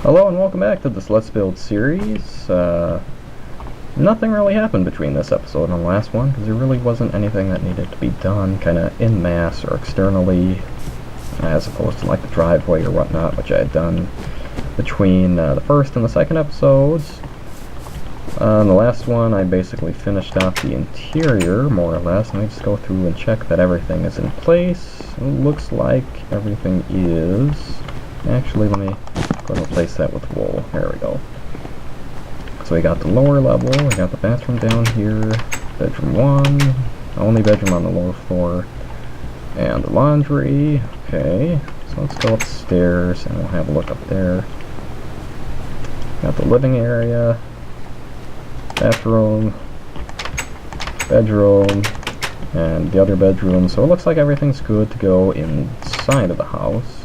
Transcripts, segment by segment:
Hello and welcome back to this Let's Build series. Nothing really happened between this episode and the last one, because there really wasn't anything that needed to be done kind of in mass or externally, as opposed to like the driveway or whatnot, which I had done between the first and the second episodes. In the last one, I basically finished off the interior, more or less. Let me just go through and check that everything is in place. It looks like everything is. Actually, let me go and replace that with wool. There we go. So we got the lower level, we got the bathroom down here, bedroom 1, only bedroom on the lower floor, and the laundry. Okay, so let's go upstairs and we'll have a look up there. Got the living area, bathroom, bedroom, and the other bedroom. So it looks like everything's good to go inside of the house.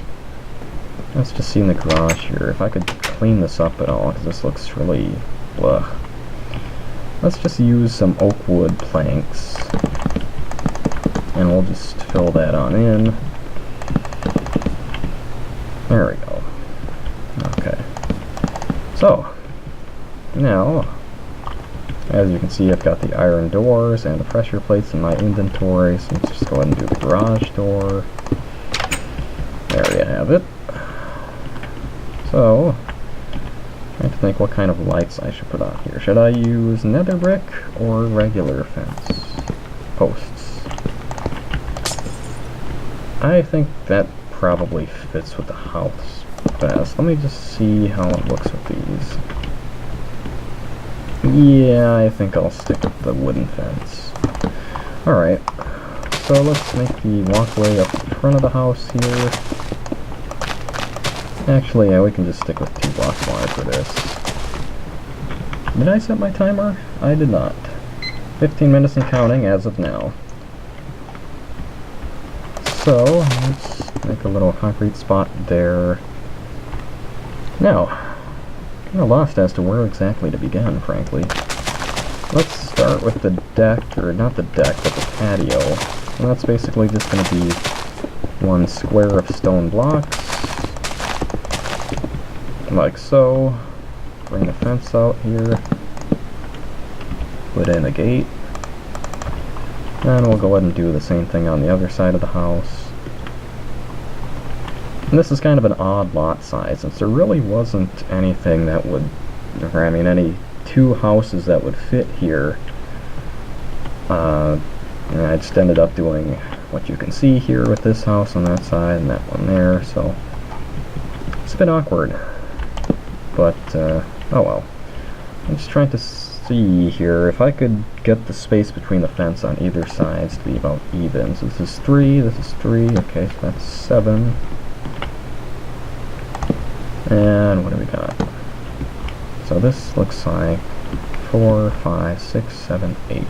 Let's just see in the garage here if I could clean this up at all, because this looks really blech. Let's just use some oak wood planks and we'll just fill that on in. There we go. Okay, so now as you can see, I've got the iron doors and the pressure plates in my inventory, so let's just go ahead and do the garage door. There you have it. So, I have to think what kind of lights I should put on here. Should I use nether brick or regular fence posts? I think that probably fits with the house best. Let me just see how it looks with these. Yeah, I think I'll stick with the wooden fence. Alright, so let's make the walkway up the front of the house here. Actually, yeah, we can just stick with 2 blocks wide for this. Did I set my timer? I did not. 15 minutes and counting as of now. So, let's make a little concrete spot there. Now, kind of lost as to where exactly to begin, frankly. Let's start with the deck, or not the deck, but the patio. And that's basically just going to be 1 square of stone blocks. Like so. Bring the fence out here. Put in a gate. And we'll go ahead and do the same thing on the other side of the house. And this is kind of an odd lot size, since there really wasn't anything that would, or I mean any 2 houses that would fit here. And I just ended up doing what you can see here with this house on that side and that one there, so it's a bit awkward. But, oh well. I'm just trying to see here if I could get the space between the fence on either side to be about even. So this is 3, this is 3, okay, so that's 7. And what do we got? So this looks like 4, 5, 6, 7, 8.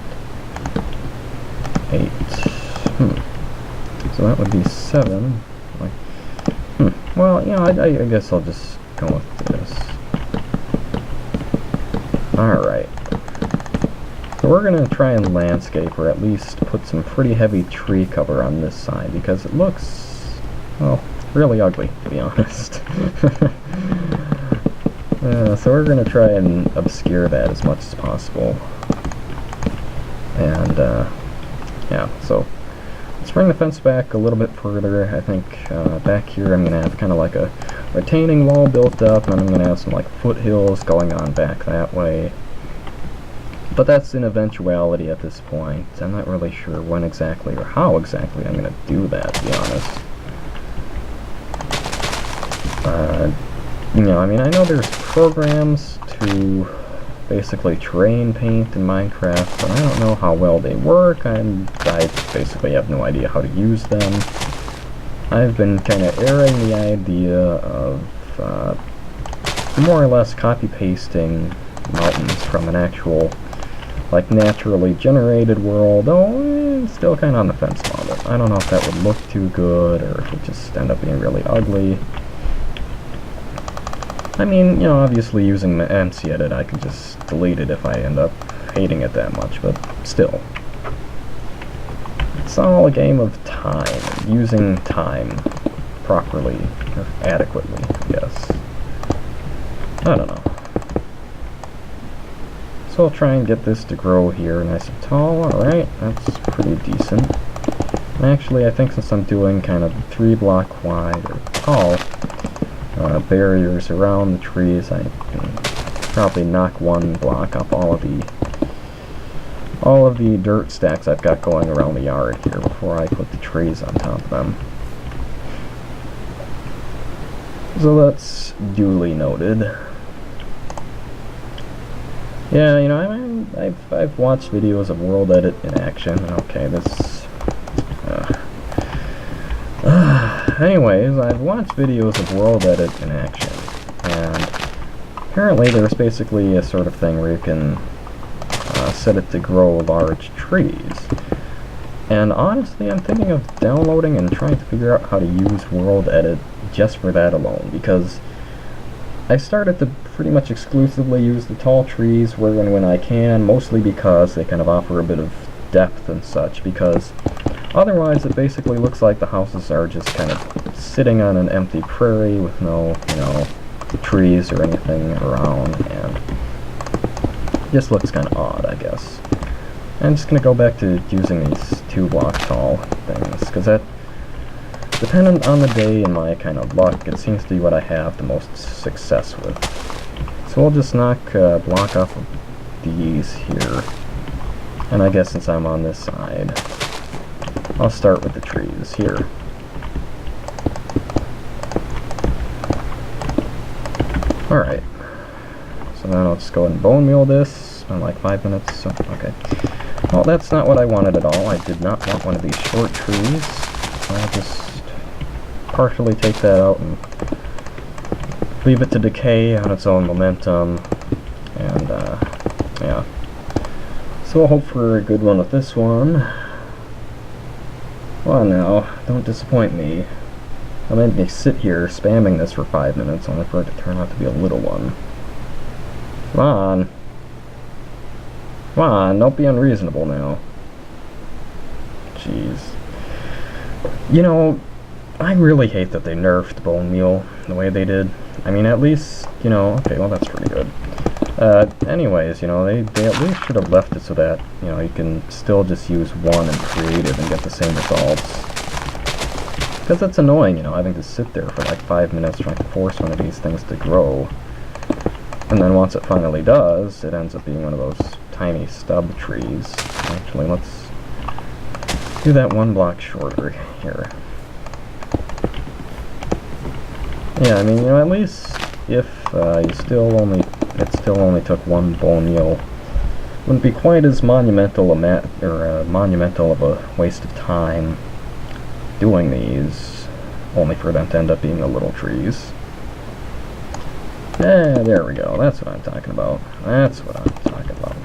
8. So that would be 7. Like, well, you know, I guess I'll just go with this. Alright, so we're going to try and landscape, or at least put some pretty heavy tree cover on this side, because it looks, well, really ugly, to be honest. So we're going to try and obscure that as much as possible. And, yeah, so let's bring the fence back a little bit further. I think back here I'm going to have kind of like a retaining wall built up, and I'm going to have some like foothills going on back that way. But that's an eventuality at this point. I'm not really sure when exactly or how exactly I'm going to do that, to be honest. You know, I mean, I know there's programs to basically terrain paint in Minecraft, but I don't know how well they work, and I basically have no idea how to use them. I've been kind of airing the idea of more or less copy-pasting mountains from an actual, like, naturally generated world, though it's still kind of on the fence about it. I don't know if that would look too good, or if it just end up being really ugly. I mean, you know, obviously using the MC Edit, I can just delete it if I end up hating it that much, but still. It's all a game of time, using time properly, or adequately, I guess. I don't know. So I'll try and get this to grow here nice and tall. Alright, that's pretty decent. And actually, I think since I'm doing kind of 3 block wide or tall barriers around the trees, I can probably knock 1 block off all of the dirt stacks I've got going around the yard here before I put the trees on top of them. So that's duly noted. Yeah, you know, I've watched videos of World Edit in action. Okay, this. Anyways, I've watched videos of World Edit in action, and apparently there's basically a sort of thing where you can set it to grow large trees. And honestly, I'm thinking of downloading and trying to figure out how to use World Edit just for that alone, because I started to pretty much exclusively use the tall trees where and when I can, mostly because they kind of offer a bit of depth and such, because otherwise it basically looks like the houses are just kind of sitting on an empty prairie with no, you know, trees or anything around, and it just looks kind of odd, I guess. I'm just going to go back to using these 2 block tall things, because that, dependent on the day and my kind of luck, it seems to be what I have the most success with. So we'll just knock a block off of these here. And I guess since I'm on this side, I'll start with the trees here. Alright. So now let's go ahead and bone meal this. Spend like 5 minutes. So, okay. Well, that's not what I wanted at all. I did not want one of these short trees. So I'll just partially take that out and leave it to decay on its own momentum, and yeah. So we'll hope for a good one with this one. Well, now, don't disappoint me. I made me sit here spamming this for 5 minutes only for it to turn out to be a little one. Come on. Come on, don't be unreasonable now. Jeez. You know, I really hate that they nerfed bone meal the way they did. I mean, at least, you know, okay, well, that's pretty good. Anyways, you know, they at least should have left it so that, you know, you can still just use 1 in creative and get the same results. Because it's annoying, you know, having to sit there for like 5 minutes trying to force one of these things to grow. And then once it finally does, it ends up being one of those tiny stub trees. Actually, let's do that 1 block shorter here. Yeah, I mean, you know, at least if it still only took 1 bone meal, wouldn't be quite as monumental monumental of a waste of time doing these, only for them to end up being the little trees. There we go. That's what I'm talking about. That's what I'm talking about.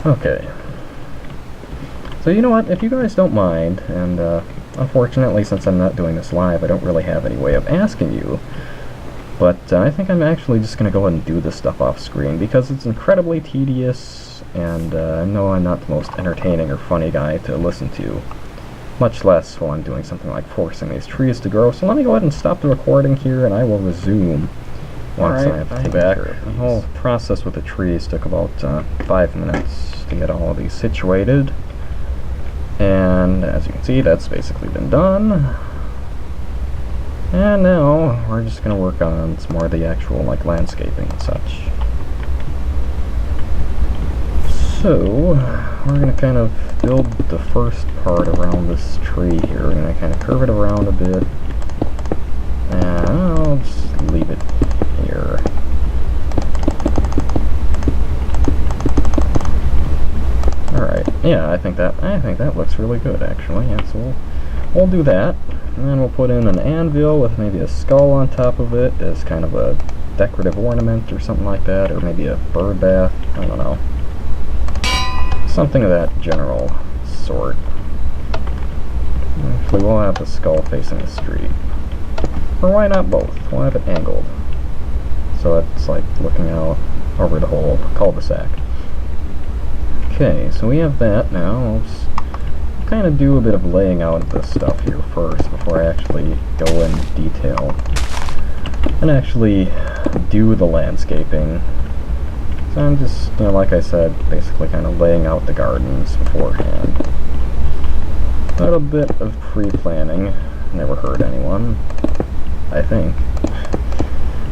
Okay. So you know what? If you guys don't mind, and unfortunately, since I'm not doing this live, I don't really have any way of asking you. But I think I'm actually just going to go ahead and do this stuff off screen, because it's incredibly tedious, and I know I'm not the most entertaining or funny guy to listen to. Much less while I'm doing something like forcing these trees to grow. So let me go ahead and stop the recording here, and I will resume once I have taken care of these. The whole process with the trees took about 5 minutes to get all of these situated. And as you can see, that's basically been done. And now we're just going to work on some more of the actual like landscaping and such. So we're going to kind of build the first part around this tree here. We're going to kind of curve it around a bit. And I'll just leave it here. Alright, yeah, I think that looks really good actually. Yeah, so we'll do that. And then we'll put in an anvil with maybe a skull on top of it as kind of a decorative ornament or something like that, or maybe a bird bath, I don't know. Something of that general sort. Actually, we'll have the skull facing the street. Or why not both? We'll have it angled. So it's like looking out over the whole cul-de-sac. Okay, so we have that now. Let's kind of do a bit of laying out of this stuff here first before I actually go in detail and actually do the landscaping. So I'm just, like I said, basically kind of laying out the gardens beforehand. A little bit of pre-planning never hurt anyone, I think.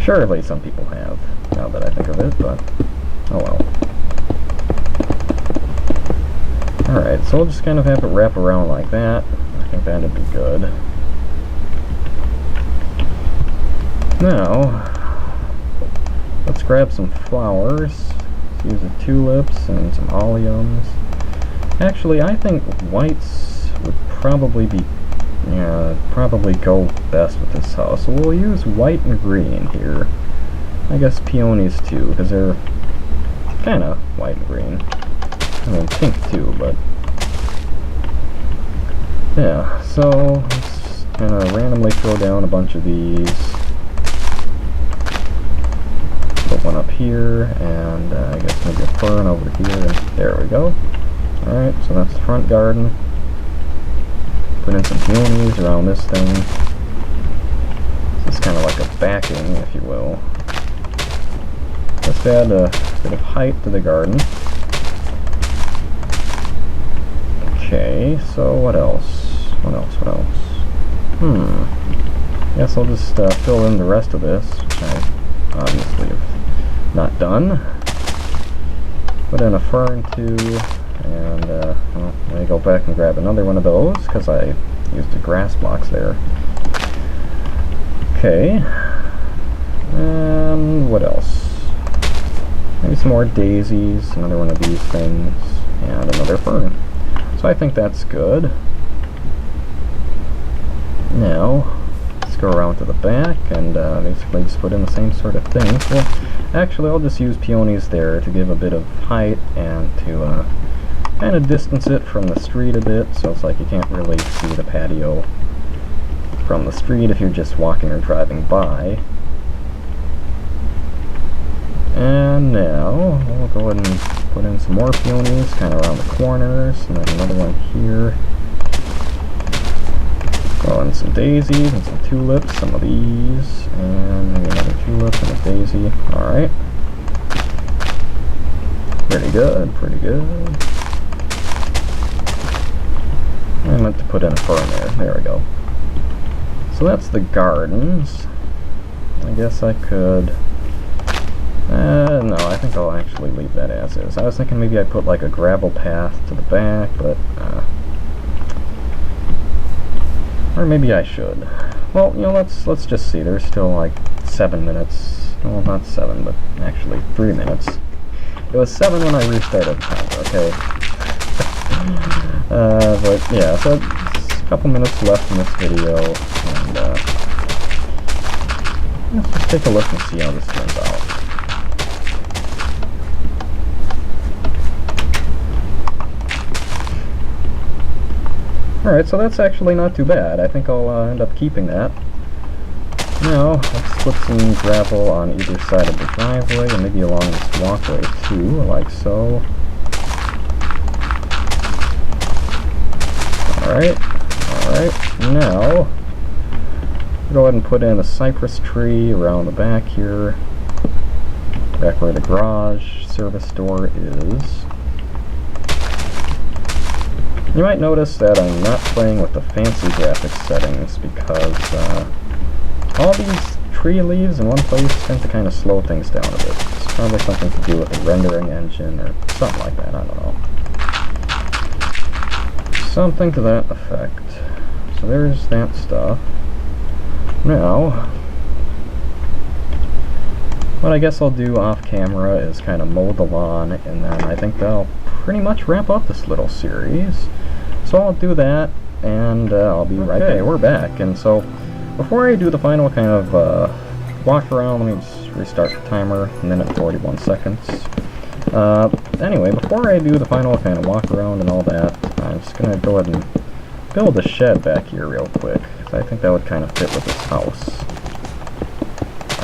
Surely some people have, now that I think of it, but oh well. Alright, so we'll just kind of have it wrap around like that. I think that'd be good. Now, let's grab some flowers. Let's use the tulips and some alliums. Actually, I think whites would probably be, probably go best with this house. So we'll use white and green here. I guess peonies too, because they're kind of white and green. I mean, pink too, but yeah. So let's kind of randomly throw down a bunch of these. Put one up here, and I guess maybe a fern over here. And there we go. All right, so that's the front garden. Put in some peonies around this thing. It's kind of like a backing, if you will. Let's add a bit of height to the garden. Okay, so what else? What else? Guess I'll just fill in the rest of this, which I obviously have not done. Put in a fern too, and well, let me go back and grab another one of those, because I used the grass blocks there. Okay, and what else? Maybe some more daisies, another one of these things, and another fern. So I think that's good. Now, let's go around to the back and basically just put in the same sort of thing. Well, actually, I'll just use peonies there to give a bit of height and to kind of distance it from the street a bit, so it's like you can't really see the patio from the street if you're just walking or driving by. And now, we'll go ahead and put in some more peonies, kind of around the corners, and then another one here. Throw in some daisies and some tulips, some of these, and maybe another tulip and a daisy. Alright. Pretty good, pretty good. I meant to put in a fern there. There we go. So that's the gardens. I guess I could... no, I think I'll actually leave that as is. I was thinking maybe I'd put like a gravel path to the back, but or maybe I should. Well, let's just see. There's still like 7 minutes. Well, not 7, but actually 3 minutes. It was 7 when I restarted the timer, okay? But yeah, so it's a couple minutes left in this video, and let's just take a look and see how this turns out. Alright, so that's actually not too bad. I think I'll end up keeping that. Now, let's put some gravel on either side of the driveway, and maybe along this walkway too, like so. Alright, now, go ahead and put in a cypress tree around the back here, back where the garage service door is. You might notice that I'm not playing with the fancy graphics settings because all these tree leaves in one place tend to kind of slow things down a bit. It's probably something to do with the rendering engine or something like that, I don't know. Something to that effect. So there's that stuff. Now, what I guess I'll do off camera is kind of mow the lawn, and then I think that'll pretty much wrap up this little series. So I'll do that, and I'll be right back. Okay, we're back, and so before I do the final kind of walk around, let me just restart the timer, 1 minute and 41 seconds. Anyway, before I do the final kind of walk around and all that, I'm just going to go ahead and build a shed back here real quick, because I think that would kind of fit with this house.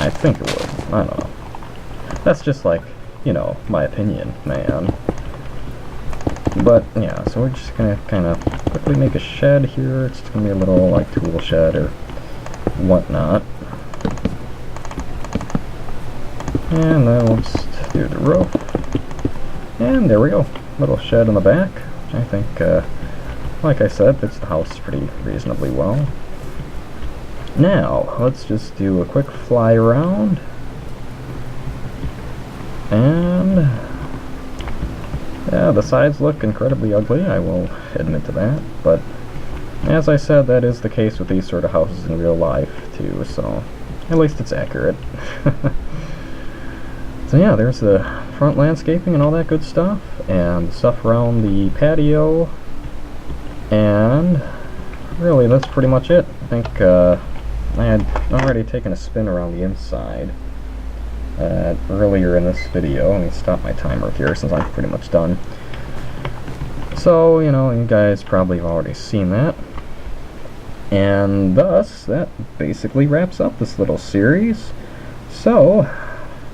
I think it would. I don't know. That's just like, my opinion, man. But, yeah, so we're just going to kind of quickly make a shed here. It's going to be a little, like, tool shed or whatnot. And then we'll just do the roof. And there we go. Little shed in the back, which I think, like I said, fits the house pretty reasonably well. Now, let's just do a quick fly around. And yeah, the sides look incredibly ugly, I will admit to that, but as I said, that is the case with these sort of houses in real life too, so at least it's accurate. So yeah, there's the front landscaping and all that good stuff, and stuff around the patio, and really that's pretty much it. I think I had already taken a spin around the inside earlier in this video. Let me stop my timer here since I'm pretty much done. So, you know, you guys probably have already seen that. And thus, that basically wraps up this little series. So,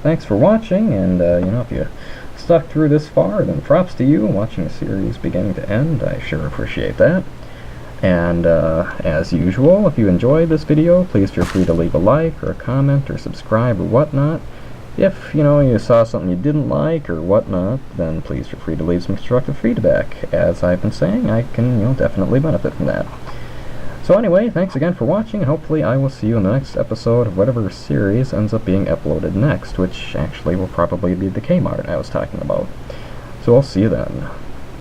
thanks for watching, and, you know, if you stuck through this far, then props to you watching the series beginning to end. I sure appreciate that. And, as usual, if you enjoyed this video, please feel free to leave a like, or a comment, or subscribe, or whatnot. If, you know, you saw something you didn't like, or whatnot, then please feel free to leave some constructive feedback. As I've been saying, I can, you know, definitely benefit from that. So anyway, thanks again for watching, and hopefully I will see you in the next episode of whatever series ends up being uploaded next, which actually will probably be the Kmart I was talking about. So I'll see you then.